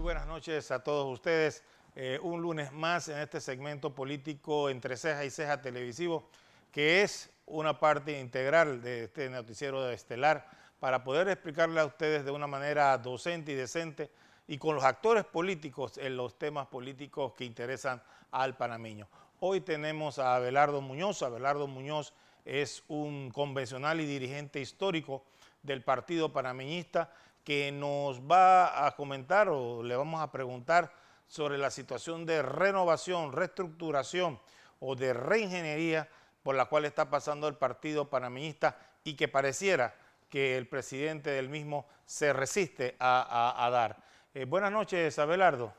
buenas noches a todos ustedes. Un lunes más en este segmento político Entre Ceja y Ceja televisivo, que es una parte integral de este noticiero de Estelar, para poder explicarle a ustedes de una manera docente y decente y con los actores políticos en los temas políticos que interesan al panameño. Hoy tenemos a Abelardo Muñoz. Abelardo Muñoz es un convencional y dirigente histórico del Partido Panameñista, que nos va a comentar o le vamos a preguntar sobre la situación de renovación, reestructuración o de reingeniería por la cual está pasando el Partido Panameñista y que pareciera que el presidente del mismo se resiste a dar. Buenas noches, Abelardo.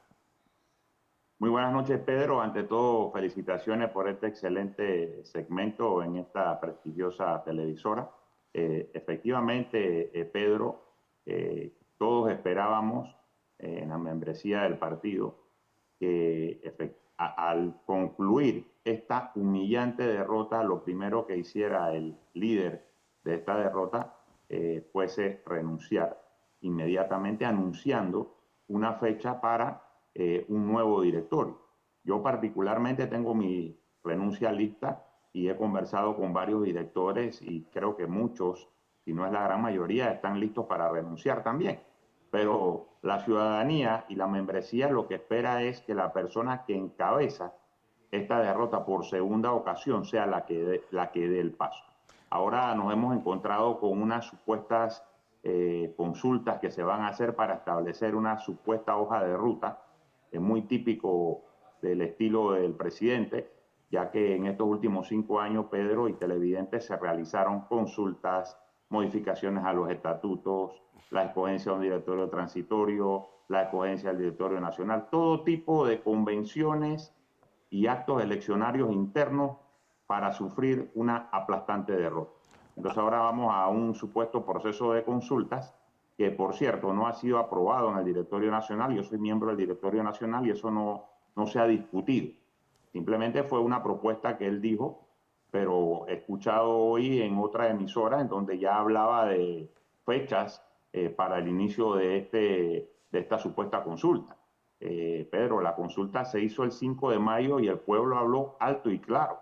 Muy buenas noches, Pedro. Ante todo, felicitaciones por este excelente segmento en esta prestigiosa televisora. Efectivamente, Pedro, todos esperábamos en la membresía del partido que al concluir esta humillante derrota, lo primero que hiciera el líder de esta derrota fuese renunciar, inmediatamente anunciando una fecha para un nuevo directorio. Yo particularmente tengo mi renuncia lista y he conversado con varios directores y creo que muchos, si no es la gran mayoría, están listos para renunciar también. Pero la ciudadanía y la membresía lo que espera es que la persona que encabeza esta derrota por segunda ocasión sea la que dé el paso. Ahora nos hemos encontrado con unas supuestas consultas que se van a hacer para establecer una supuesta hoja de ruta, muy típico del estilo del presidente, ya que en estos últimos 5 años, Pedro y televidentes, se realizaron consultas, modificaciones a los estatutos, la escogencia de un directorio transitorio, la escogencia del directorio nacional, todo tipo de convenciones y actos eleccionarios internos para sufrir una aplastante derrota. Entonces ahora vamos a un supuesto proceso de consultas que, por cierto, no ha sido aprobado en el Directorio Nacional. Yo soy miembro del Directorio Nacional y eso no se ha discutido. Simplemente fue una propuesta que él dijo, pero he escuchado hoy en otra emisora en donde ya hablaba de fechas para el inicio de esta supuesta consulta. Pedro, la consulta se hizo el 5 de mayo y el pueblo habló alto y claro.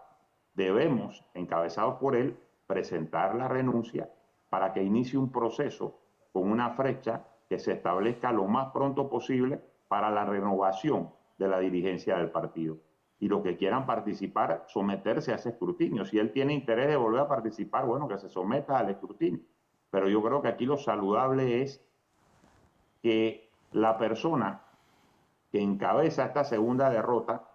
Debemos, encabezados por él, presentar la renuncia para que inicie un proceso con una fecha que se establezca lo más pronto posible para la renovación de la dirigencia del partido. Y los que quieran participar, someterse a ese escrutinio. Si él tiene interés de volver a participar, bueno, que se someta al escrutinio. Pero yo creo que aquí lo saludable es que la persona que encabeza esta segunda derrota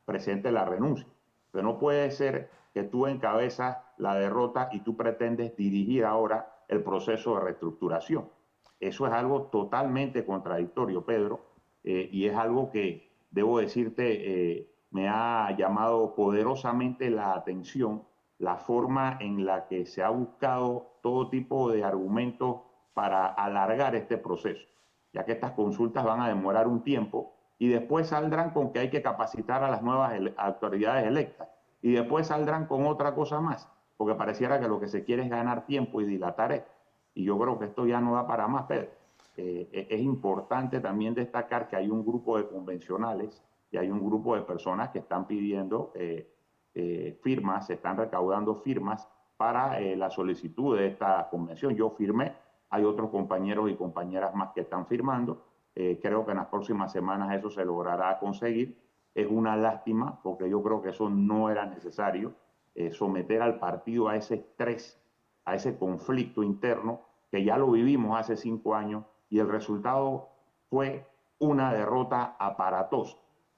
presente la renuncia. Pero no puede ser que tú encabezas la derrota y tú pretendes dirigir ahora el proceso de reestructuración. Eso es algo totalmente contradictorio, Pedro, y es algo que, debo decirte, me ha llamado poderosamente la atención la forma en la que se ha buscado todo tipo de argumentos para alargar este proceso, ya que estas consultas van a demorar un tiempo y después saldrán con que hay que capacitar a las nuevas autoridades electas y después saldrán con otra cosa más, porque pareciera que lo que se quiere es ganar tiempo y dilatar esto. Y yo creo que esto ya no da para más, Pedro. Es importante también destacar que hay un grupo de convencionales y hay un grupo de personas que están pidiendo firmas, se están recaudando firmas para la solicitud de esta convención. Yo firmé, hay otros compañeros y compañeras más que están firmando. Creo que en las próximas semanas eso se logrará conseguir. Es una lástima porque yo creo que eso no era necesario, someter al partido a ese estrés, a ese conflicto interno que ya lo vivimos hace 5 años y el resultado fue una derrota aparatosa.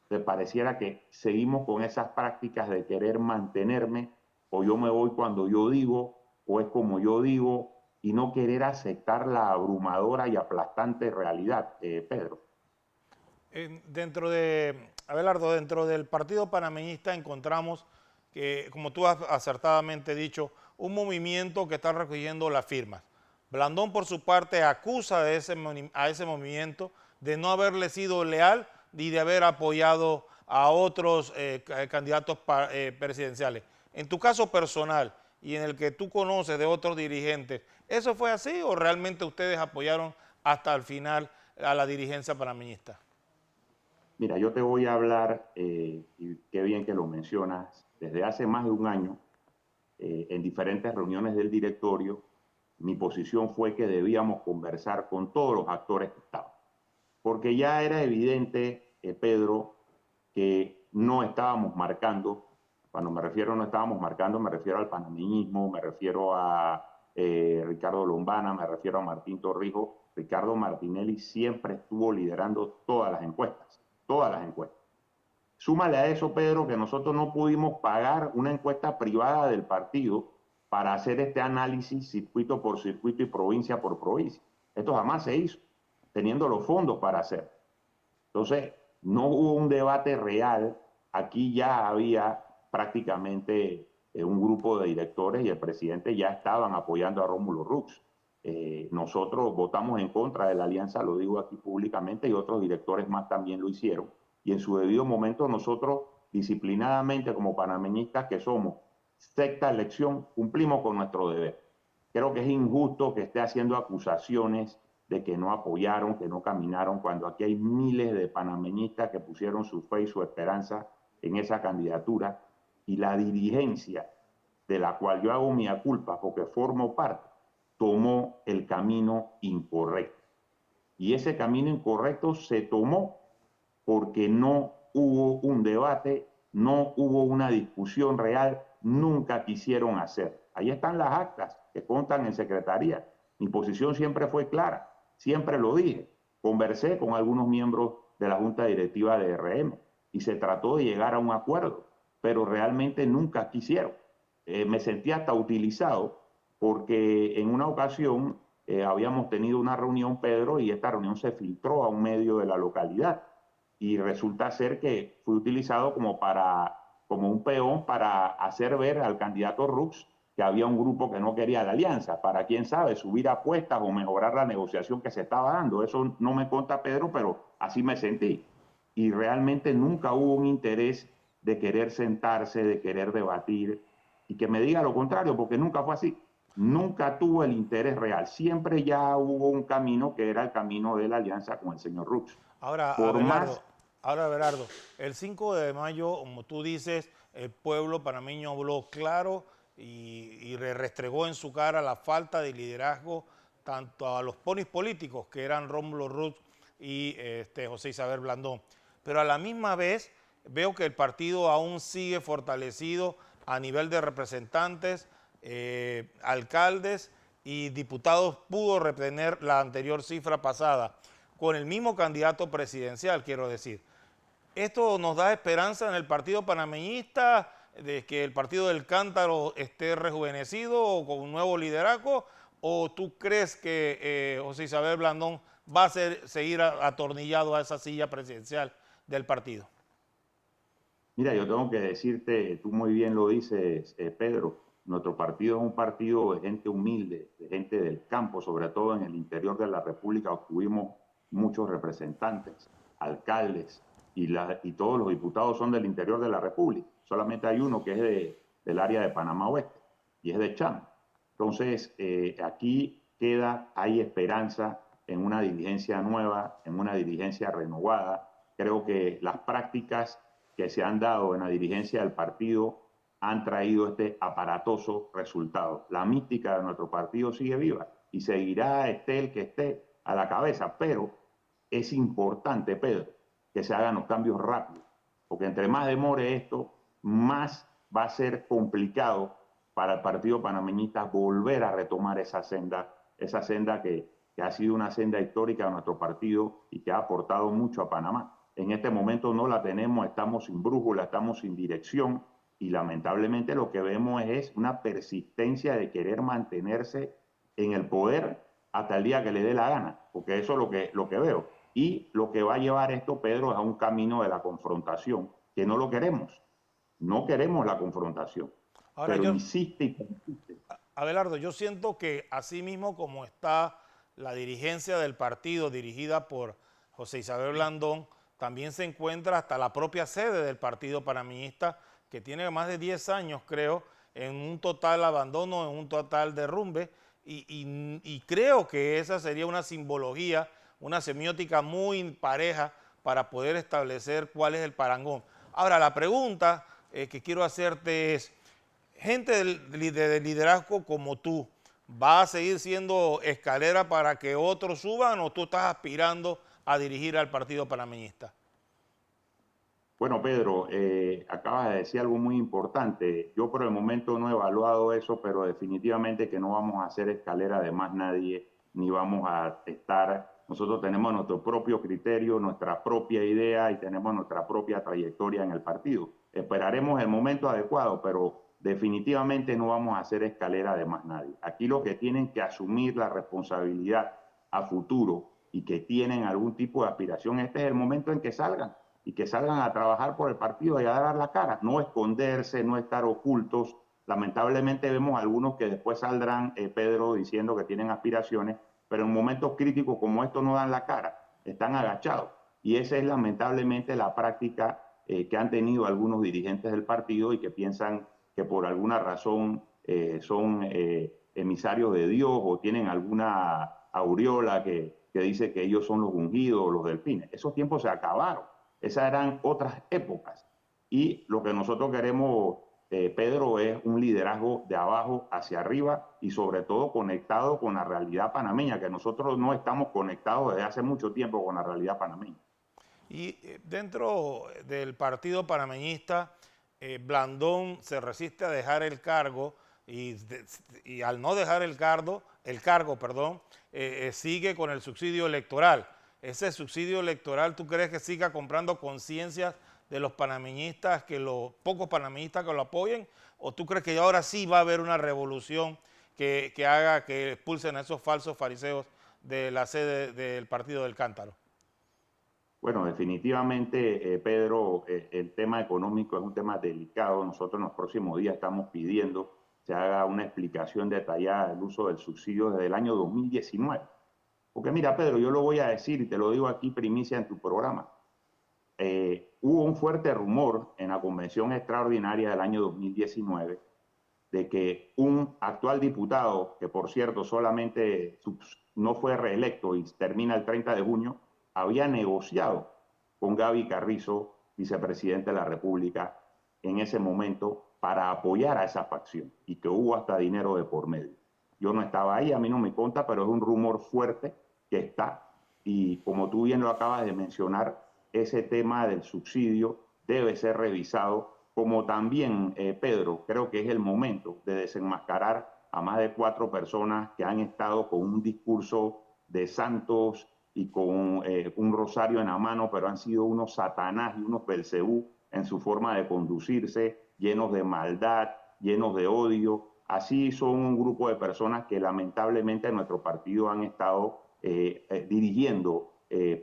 Te pareciera que seguimos con esas prácticas de querer mantenerme, o yo me voy cuando yo digo, o es como yo digo, y no querer aceptar la abrumadora y aplastante realidad, Pedro. Abelardo, dentro del Partido Panameñista encontramos que, como tú has acertadamente dicho, un movimiento que está recogiendo las firmas. Blandón, por su parte, acusa a ese movimiento de no haberle sido leal y de haber apoyado a otros candidatos presidenciales. En tu caso personal y en el que tú conoces de otros dirigentes, ¿eso fue así o realmente ustedes apoyaron hasta el final a la dirigencia panameñista? Mira, yo te voy a hablar, y qué bien que lo mencionas, desde hace más de un año, en diferentes reuniones del directorio, mi posición fue que debíamos conversar con todos los actores que estaban, porque ya era evidente, Pedro, que no estábamos marcando. Cuando me refiero a no estábamos marcando, me refiero al panameñismo, me refiero a Ricardo Lombana, me refiero a Martín Torrijos. Ricardo Martinelli siempre estuvo liderando todas las encuestas, todas las encuestas. Súmale a eso, Pedro, que nosotros no pudimos pagar una encuesta privada del partido para hacer este análisis circuito por circuito y provincia por provincia. Esto jamás se hizo, teniendo los fondos para hacer. Entonces, no hubo un debate real. Aquí ya había prácticamente un grupo de directores y el presidente ya estaban apoyando a Rómulo Rux. Nosotros votamos en contra de la alianza, lo digo aquí públicamente, y otros directores más también lo hicieron. Y en su debido momento nosotros, disciplinadamente como panameñistas que somos, sexta elección, cumplimos con nuestro deber. Creo que es injusto que esté haciendo acusaciones de que no apoyaron, que no caminaron, cuando aquí hay miles de panameñistas que pusieron su fe y su esperanza en esa candidatura, y la dirigencia, de la cual yo hago mea culpa porque formo parte, tomó el camino incorrecto. Y ese camino incorrecto se tomó porque no hubo un debate, no hubo una discusión real, nunca quisieron hacer. Ahí están las actas que constan en secretaría. Mi posición siempre fue clara, siempre lo dije. Conversé con algunos miembros de la Junta Directiva de RM y se trató de llegar a un acuerdo, pero realmente nunca quisieron. Me sentí hasta utilizado porque en una ocasión habíamos tenido una reunión, Pedro, y esta reunión se filtró a un medio de la localidad y resulta ser que fue utilizado como un peón para hacer ver al candidato Rux que había un grupo que no quería la alianza, para quién sabe, subir apuestas o mejorar la negociación que se estaba dando. Eso no me conta Pedro, pero así me sentí. Y realmente nunca hubo un interés de querer sentarse, de querer debatir, y que me diga lo contrario, porque nunca fue así. Nunca tuvo el interés real. Siempre ya hubo un camino que era el camino de la alianza con el señor Rux. Ahora, Por más Abelardo, el 5 de mayo, como tú dices, el pueblo panameño habló claro y le restregó en su cara la falta de liderazgo tanto a los ponis políticos, que eran Rómulo Rux y José Isabel Blandón. Pero a la misma vez veo que el partido aún sigue fortalecido a nivel de representantes, alcaldes y diputados. Pudo retener la anterior cifra pasada con el mismo candidato presidencial, quiero decir. ¿Esto nos da esperanza en el partido panameñista de que el partido del Cántaro esté rejuvenecido o con un nuevo liderazgo? ¿O tú crees que José Isabel Blandón va a seguir atornillado a esa silla presidencial del partido? Mira, yo tengo que decirte, tú muy bien lo dices, Pedro, nuestro partido es un partido de gente humilde, de gente del campo, sobre todo en el interior de la República. Obtuvimos muchos representantes, alcaldes, y todos los diputados son del interior de la República. Solamente hay uno que es del área de Panamá Oeste, y es de Cham. Entonces, aquí hay esperanza en una dirigencia nueva, en una dirigencia renovada. Creo que las prácticas que se han dado en la dirigencia del partido han traído este aparatoso resultado. La mística de nuestro partido sigue viva y seguirá, esté el que esté a la cabeza, pero es importante, Pedro, que se hagan los cambios rápidos, porque entre más demore esto, más va a ser complicado para el partido panameñista volver a retomar esa senda que ha sido una senda histórica de nuestro partido y que ha aportado mucho a Panamá. En este momento no la tenemos, estamos sin brújula, estamos sin dirección, y lamentablemente lo que vemos es una persistencia de querer mantenerse en el poder hasta el día que le dé la gana, porque eso es lo que veo. Y lo que va a llevar esto, Pedro, es a un camino de la confrontación, que no lo queremos. No queremos la confrontación, Ahora pero yo, insiste y persiste. Abelardo, yo siento que así mismo como está la dirigencia del partido dirigida por José Isabel Blandón, también se encuentra hasta la propia sede del partido panameñista, que tiene más de 10 años, creo, en un total abandono, en un total derrumbe, y creo que esa sería una simbología una semiótica muy pareja para poder establecer cuál es el parangón. Ahora, la pregunta que quiero hacerte es, gente de liderazgo como tú, ¿va a seguir siendo escalera para que otros suban o tú estás aspirando a dirigir al Partido Panameñista? Bueno, Pedro, acabas de decir algo muy importante. Yo por el momento no he evaluado eso, pero definitivamente que no vamos a hacer escalera de más nadie, ni vamos a estar. Nosotros tenemos nuestro propio criterio, nuestra propia idea y tenemos nuestra propia trayectoria en el partido. Esperaremos el momento adecuado, pero definitivamente no vamos a hacer escalera de más nadie. Aquí los que tienen que asumir la responsabilidad a futuro y que tienen algún tipo de aspiración, este es el momento en que salgan y que salgan a trabajar por el partido y a dar la cara, no esconderse, no estar ocultos. Lamentablemente vemos algunos que después saldrán, Pedro, diciendo que tienen aspiraciones, pero en momentos críticos como estos no dan la cara, están agachados. Y esa es lamentablemente la práctica que han tenido algunos dirigentes del partido y que piensan que por alguna razón son emisarios de Dios o tienen alguna aureola que dice que ellos son los ungidos o los delfines. Esos tiempos se acabaron. Esas eran otras épocas. Y lo que nosotros queremos, Pedro, es un liderazgo de abajo hacia arriba y sobre todo conectado con la realidad panameña, que nosotros no estamos conectados desde hace mucho tiempo con la realidad panameña. Y dentro del Partido Panameñista, Blandón se resiste a dejar el cargo y al no dejar el cargo, sigue con el subsidio electoral. Ese subsidio electoral, ¿tú crees que siga comprando conciencias de los panameñistas, que los pocos panameñistas que lo apoyen? ¿O tú crees que ahora sí va a haber una revolución que haga que expulsen a esos falsos fariseos de la sede del Partido del Cántaro? Bueno, definitivamente, Pedro, el tema económico es un tema delicado. Nosotros en los próximos días estamos pidiendo se haga una explicación detallada del uso del subsidio desde el año 2019. Porque mira, Pedro, yo lo voy a decir y te lo digo aquí primicia en tu programa. Hubo un fuerte rumor en la convención extraordinaria del año 2019 de que un actual diputado, que por cierto solamente no fue reelecto y termina el 30 de junio, había negociado con Gaby Carrizo, vicepresidente de la República, en ese momento para apoyar a esa facción y que hubo hasta dinero de por medio. Yo no estaba ahí, a mí no me consta, pero es un rumor fuerte que está. Y como tú bien lo acabas de mencionar, ese tema del subsidio debe ser revisado, como también, Pedro, creo que es el momento de desenmascarar a más de 4 personas que han estado con un discurso de santos y con un rosario en la mano, pero han sido unos satanás y unos belcebú en su forma de conducirse, llenos de maldad, llenos de odio. Así son un grupo de personas que lamentablemente en nuestro partido han estado dirigiendo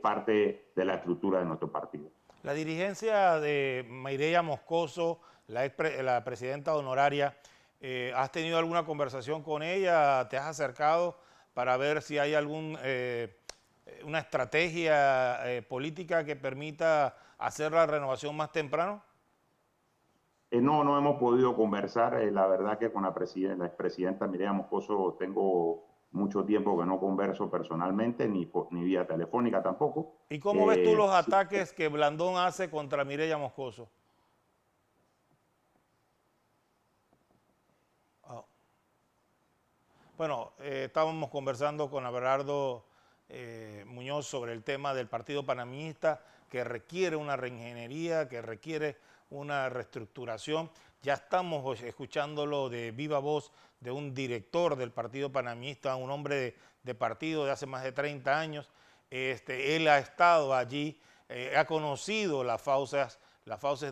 parte de la estructura de nuestro partido. La dirigencia de Mireya Moscoso, la presidenta honoraria, ¿has tenido alguna conversación con ella? ¿Te has acercado para ver si hay una estrategia política que permita hacer la renovación más temprano? No hemos podido conversar. La verdad que con la expresidenta Mireya Moscoso tengo mucho tiempo que no converso personalmente, ni vía telefónica tampoco. ¿Y cómo ves tú los Sí, ataques que Blandón hace contra Mireya Moscoso? Oh. Bueno, estábamos conversando con Abelardo Muñoz sobre el tema del Partido Panameñista, que requiere una reingeniería, que requiere una reestructuración. Ya estamos escuchándolo de viva voz de un director del Partido Panameñista, un hombre de partido de hace más de 30 años. Él ha estado allí, ha conocido las fauces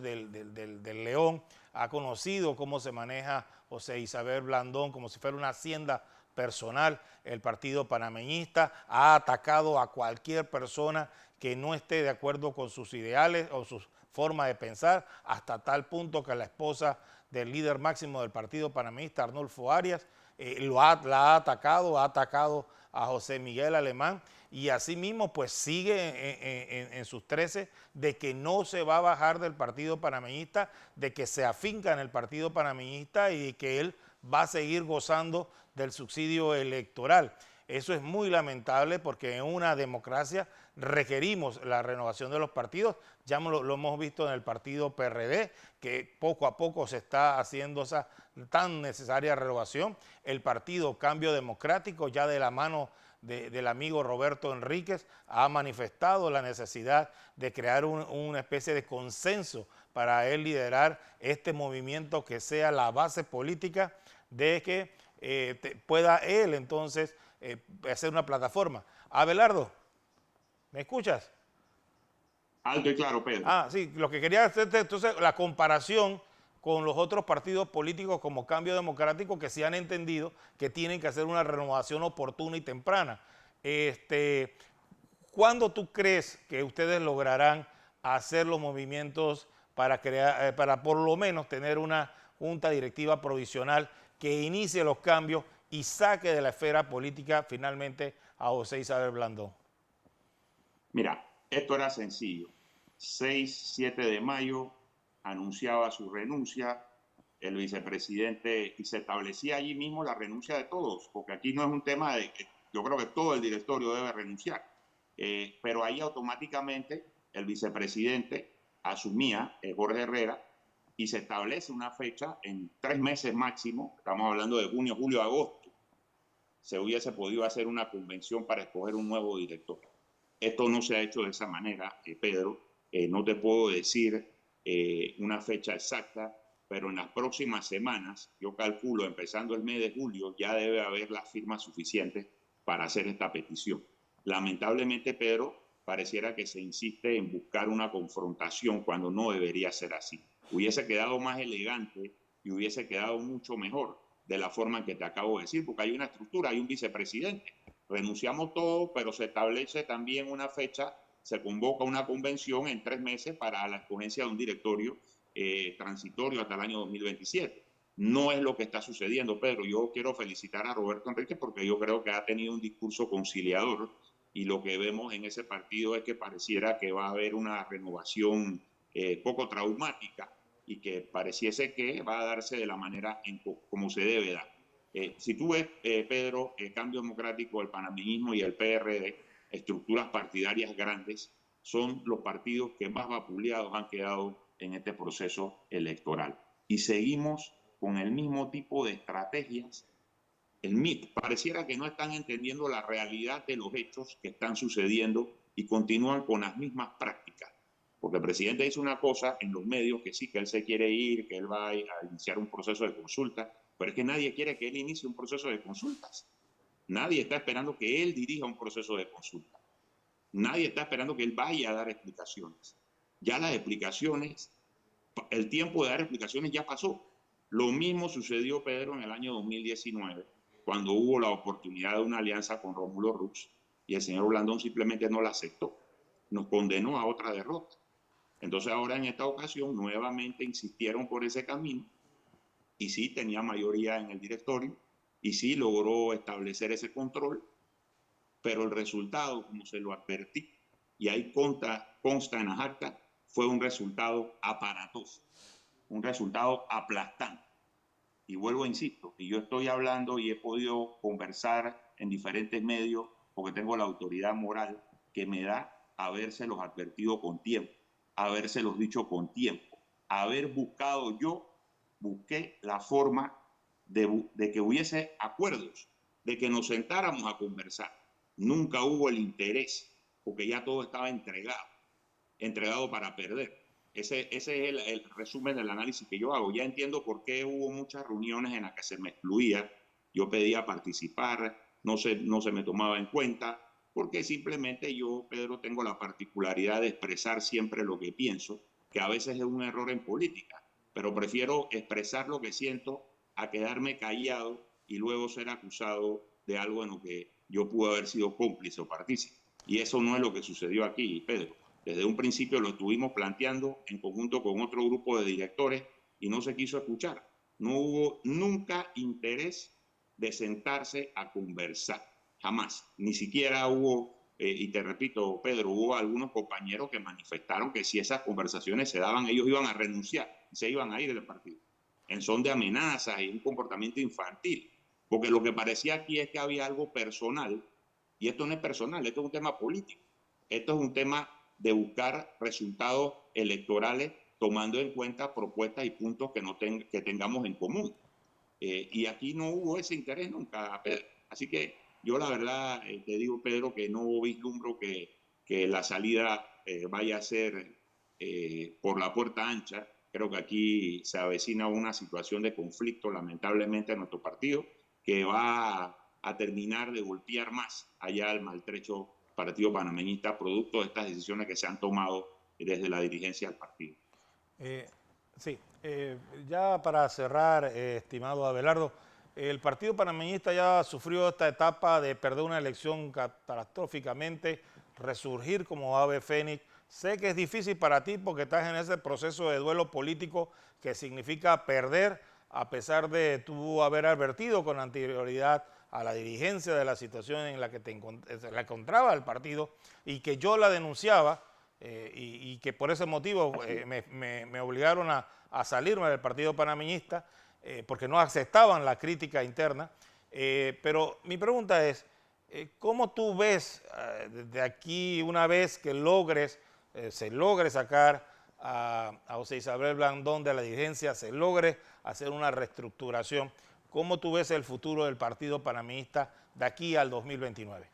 del León, ha conocido cómo se maneja José Isabel Blandón como si fuera una hacienda personal. El Partido Panameñista ha atacado a cualquier persona que no esté de acuerdo con sus ideales o sus forma de pensar, hasta tal punto que la esposa del líder máximo del Partido Panameñista, Arnulfo Arias, la ha atacado a José Miguel Alemán, y asimismo pues sigue en sus 13 de que no se va a bajar del Partido Panameñista, de que se afinca en el Partido Panameñista y de que él va a seguir gozando del subsidio electoral. Eso es muy lamentable porque en una democracia requerimos la renovación de los partidos. Ya lo hemos visto en el partido PRD, que poco a poco se está haciendo esa tan necesaria renovación. El partido Cambio Democrático, ya de la mano del amigo Roberto Enríquez, ha manifestado la necesidad de crear una especie de consenso para él liderar este movimiento que sea la base política de que pueda él entonces hacer una plataforma. Abelardo, ¿me escuchas? Alto y claro, Pedro. Ah, sí, lo que quería hacer entonces la comparación con los otros partidos políticos como Cambio Democrático que sí han entendido que tienen que hacer una renovación oportuna y temprana. ¿Cuándo tú crees que ustedes lograrán hacer los movimientos para crear, para por lo menos tener una junta directiva provisional que inicie los cambios y saque de la esfera política finalmente a José Isabel Blandón? Mira, esto era sencillo. 6-7 de mayo anunciaba su renuncia el vicepresidente y se establecía allí mismo la renuncia de todos, porque aquí no es un tema de que yo creo que todo el directorio debe renunciar, pero ahí automáticamente el vicepresidente asumía, Jorge Herrera, y se establece una fecha en 3 meses máximo, estamos hablando de junio, julio, agosto, se hubiese podido hacer una convención para escoger un nuevo director. Esto no se ha hecho de esa manera, Pedro. No te puedo decir una fecha exacta, pero en las próximas semanas, yo calculo, empezando el mes de julio, ya debe haber las firmas suficientes para hacer esta petición. Lamentablemente, Pedro, pareciera que se insiste en buscar una confrontación cuando no debería ser así. Hubiese quedado más elegante y hubiese quedado mucho mejor de la forma en que te acabo de decir, porque hay una estructura, hay un vicepresidente. Renunciamos todos, pero se establece también una fecha, se convoca una convención en 3 meses para la escogencia de un directorio transitorio hasta el año 2027. No es lo que está sucediendo, Pedro. Yo quiero felicitar a Roberto Enrique porque yo creo que ha tenido un discurso conciliador y lo que vemos en ese partido es que pareciera que va a haber una renovación poco traumática y que pareciese que va a darse de la manera como se debe dar. Si tú ves, Pedro, el Cambio Democrático, el panameñismo y el PRD, estructuras partidarias grandes, son los partidos que más vapuleados han quedado en este proceso electoral. Y seguimos con el mismo tipo de estrategias. Pareciera que no están entendiendo la realidad de los hechos que están sucediendo y continúan con las mismas prácticas. Porque el presidente dice una cosa en los medios, que sí, que él se quiere ir, que él va a iniciar un proceso de consulta, pero es que nadie quiere que él inicie un proceso de consultas. Nadie está esperando que él dirija un proceso de consulta. Nadie está esperando que él vaya a dar explicaciones. Ya las explicaciones, el tiempo de dar explicaciones ya pasó. Lo mismo sucedió, Pedro, en el año 2019, cuando hubo la oportunidad de una alianza con Rómulo Rux y el señor Blandón simplemente no la aceptó. Nos condenó a otra derrota. Entonces ahora en esta ocasión nuevamente insistieron por ese camino y sí tenía mayoría en el directorio y sí logró establecer ese control, pero el resultado, como se lo advertí, y ahí consta en las actas, fue un resultado aparatoso, un resultado aplastante. Y vuelvo, insisto, y yo estoy hablando y he podido conversar en diferentes medios porque tengo la autoridad moral que me da habérselos advertido con tiempo, habérselos dicho con tiempo, haber buscado busqué la forma de que hubiese acuerdos, de que nos sentáramos a conversar. Nunca hubo el interés, porque ya todo estaba entregado para perder. Ese es el resumen del análisis que yo hago. Ya entiendo por qué hubo muchas reuniones en las que se me excluía. Yo pedía participar, no se me tomaba en cuenta, porque simplemente yo, Pedro, tengo la particularidad de expresar siempre lo que pienso, que a veces es un error en política, pero prefiero expresar lo que siento a quedarme callado y luego ser acusado de algo en lo que yo pude haber sido cómplice o partícipe. Y eso no es lo que sucedió aquí, Pedro. Desde un principio lo estuvimos planteando en conjunto con otro grupo de directores y no se quiso escuchar. No hubo nunca interés de sentarse a conversar, jamás. Ni siquiera hubo, y te repito, Pedro, hubo algunos compañeros que manifestaron que si esas conversaciones se daban, ellos iban a renunciar, se iban a ir del partido, en son de amenazas y un comportamiento infantil. porque lo que parecía aquí es que había algo personal, y esto no es personal, esto es un tema político. Esto es un tema de buscar resultados electorales tomando en cuenta propuestas y puntos que tengamos en común. Y aquí no hubo ese interés nunca, Pedro. Así que yo la verdad te digo, Pedro, que no vislumbro que la salida vaya a ser por la puerta ancha. Creo que aquí se avecina una situación de conflicto, lamentablemente, en nuestro partido, que va a terminar de golpear más allá al maltrecho Partido Panameñista, producto de estas decisiones que se han tomado desde la dirigencia del partido. Sí, ya para cerrar, estimado Abelardo, el Partido Panameñista ya sufrió esta etapa de perder una elección catastróficamente, resurgir como ave fénix. Sé que es difícil para ti porque estás en ese proceso de duelo político que significa perder, a pesar de tú haber advertido con anterioridad a la dirigencia de la situación en la que la encontraba el partido y que yo la denunciaba. Y que por ese motivo me obligaron a salirme del Partido Panameñista porque no aceptaban la crítica interna. Pero mi pregunta es, ¿cómo tú ves desde aquí, una vez que se logre sacar a José Isabel Blandón de la dirigencia, se logre hacer una reestructuración, cómo tú ves el futuro del Partido Panameñista de aquí al 2029?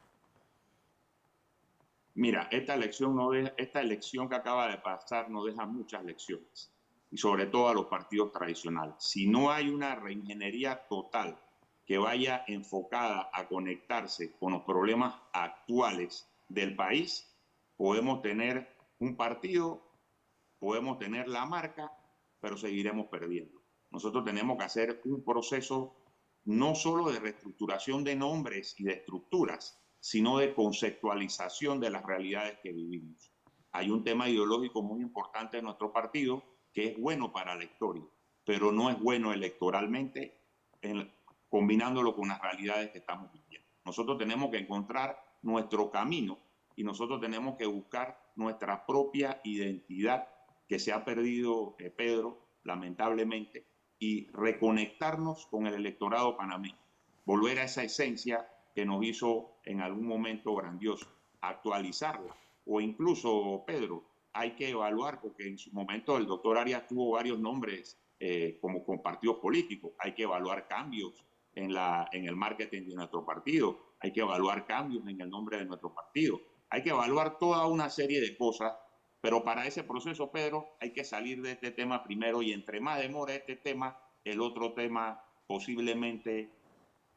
Mira, esta elección que acaba de pasar nos deja muchas lecciones, y sobre todo a los partidos tradicionales. Si no hay una reingeniería total que vaya enfocada a conectarse con los problemas actuales del país, podemos tener un partido, podemos tener la marca, pero seguiremos perdiendo. Nosotros tenemos que hacer un proceso no solo de reestructuración de nombres y de estructuras, sino de conceptualización de las realidades que vivimos. Hay un tema ideológico muy importante en nuestro partido que es bueno para la historia, pero no es bueno electoralmente combinándolo con las realidades que estamos viviendo. Nosotros tenemos que encontrar nuestro camino y nosotros tenemos que buscar nuestra propia identidad que se ha perdido, Pedro, lamentablemente, y reconectarnos con el electorado panameño, volver a esa esencia que nos hizo en algún momento grandioso, actualizarla, o incluso, Pedro, hay que evaluar, porque en su momento el doctor Arias tuvo varios nombres como con partidos políticos, hay que evaluar cambios en el marketing de nuestro partido, hay que evaluar cambios en el nombre de nuestro partido, hay que evaluar toda una serie de cosas, pero para ese proceso, Pedro, hay que salir de este tema primero, y entre más demora este tema, el otro tema posiblemente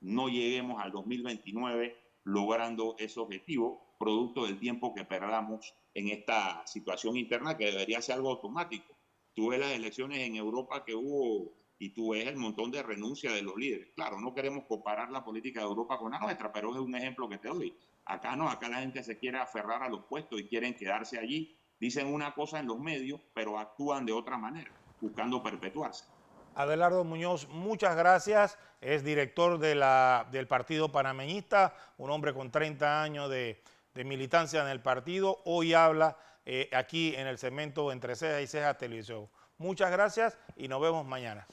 no lleguemos al 2029 logrando ese objetivo, producto del tiempo que perdamos en esta situación interna que debería ser algo automático. Tú ves las elecciones en Europa que hubo y tú ves el montón de renuncia de los líderes. Claro, no queremos comparar la política de Europa con la nuestra, pero es un ejemplo que te doy. Acá no, acá la gente se quiere aferrar a los puestos y quieren quedarse allí. Dicen una cosa en los medios, pero actúan de otra manera, buscando perpetuarse. Abelardo Muñoz, muchas gracias. Es director del Partido Panameñista, un hombre con 30 años de militancia en el partido. Hoy habla aquí en el segmento Entre Ceja y Ceja Televisión. Muchas gracias y nos vemos mañana.